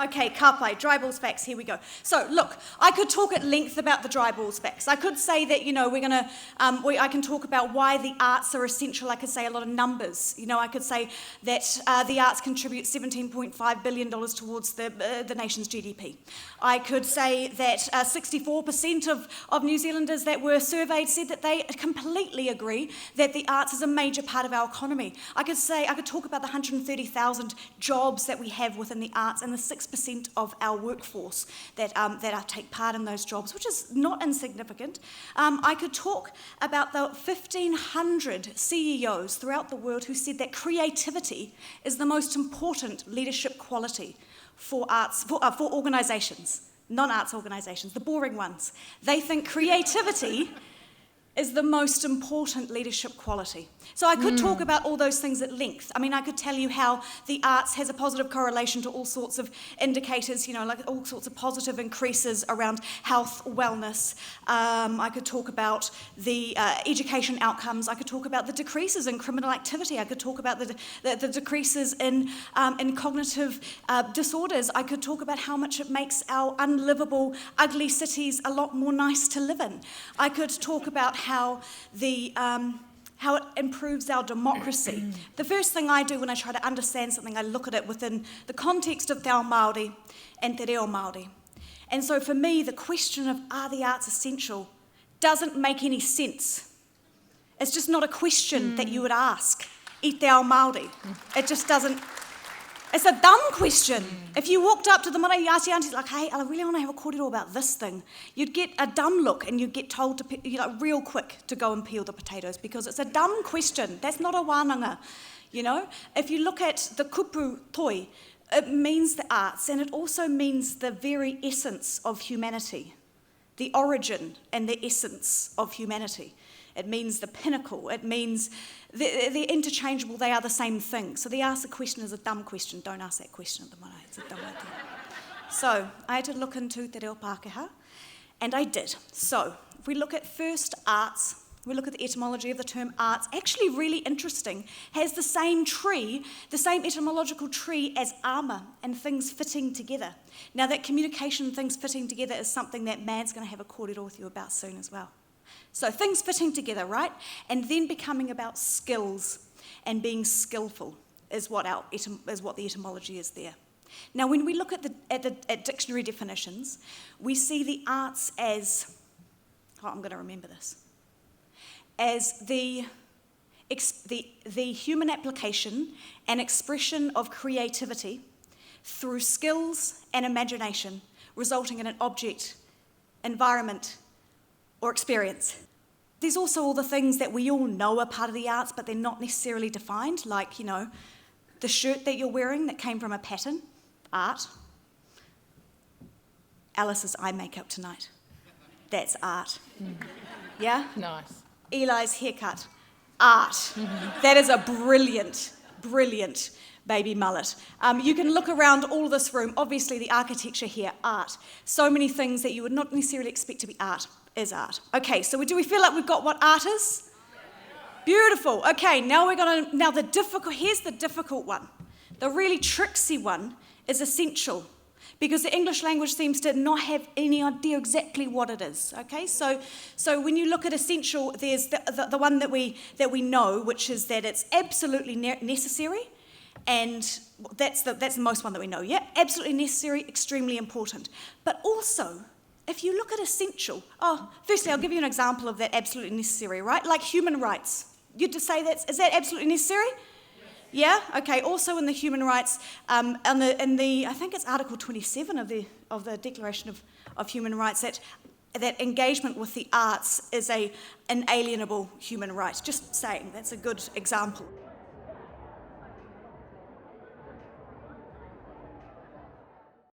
Okay, ka pai, dry balls facts, here we go. So, look, I could talk at length about the dry balls facts. I could say that, I can talk about why the arts are essential. I could say a lot of numbers. I could say that the arts contribute $17.5 billion towards the nation's GDP. I could say that 64% of New Zealanders that were surveyed said that they completely agree that the arts is a major part of our economy. I could talk about the 130,000 jobs that we have within the arts and the 6% of our workforce that take part in those jobs, which is not insignificant. I could talk about the 1,500 CEOs throughout the world who said that creativity is the most important leadership quality for organisations, non-arts organisations, the boring ones. They think creativity is the most important leadership quality. So I could talk about all those things at length. I mean, I could tell you how the arts has a positive correlation to all sorts of indicators, like all sorts of positive increases around health, wellness. I could talk about the education outcomes. I could talk about the decreases in criminal activity. I could talk about the decreases in cognitive disorders. I could talk about how much it makes our unlivable, ugly cities a lot more nice to live in. I could talk about how it improves our democracy. The first thing I do when I try to understand something, I look at it within the context of Te Ao Māori and Te Reo Māori. And so for me, the question of are the arts essential doesn't make any sense. It's just not a question that you would ask i Te Ao Māori. It just doesn't. It's a dumb question. If you walked up to the marae, you asked the aunties, like, hey, I really want to have a kōrero about this thing, you'd get a dumb look and you'd get told to, real quick to go and peel the potatoes because it's a dumb question. That's not a wānanga, If you look at the kupu toi, it means the arts and it also means the very essence of humanity, the origin and the essence of humanity. It means the pinnacle. It means they're interchangeable. They are the same thing. So the ask the question is a dumb question. Don't ask that question at the marae. It's a dumb idea. So I had to look into Te Reo Pākehā, and I did. So if we look at first arts, we look at the etymology of the term arts, actually really interesting, has the same tree, the same etymological tree as armour and things fitting together. Now that communication and things fitting together is something that Mad's going to have a kōrero with you about soon as well. So things fitting together, right? And then becoming about skills and being skillful is what the etymology is there. Now, when we look at dictionary definitions, we see the arts as, I'm going to remember this, as the human application and expression of creativity through skills and imagination, resulting in an object, environment, or experience. There's also all the things that we all know are part of the arts, but they're not necessarily defined, like, the shirt that you're wearing that came from a pattern, art. Alice's eye makeup tonight, that's art. Yeah? Nice. Eli's haircut, art. That is a brilliant, brilliant baby mullet. You can look around all this room, obviously the architecture here, art. So many things that you would not necessarily expect to be art is art. Okay, so do we feel like we've got what art is? Beautiful. Okay, here's the difficult one. The really tricksy one is essential, because the English language seems to not have any idea exactly what it is. Okay, so when you look at essential, there's the one that we know, which is that it's absolutely necessary, and that's the most one that we know. Yeah, absolutely necessary, extremely important. But also, if you look at essential, firstly, I'll give you an example of that absolutely necessary, right? Like human rights. You'd just say is that absolutely necessary? Yeah. Okay. Also, in the human rights, I think it's Article 27 of the Declaration of Human Rights, that engagement with the arts is an inalienable human right. Just saying, that's a good example.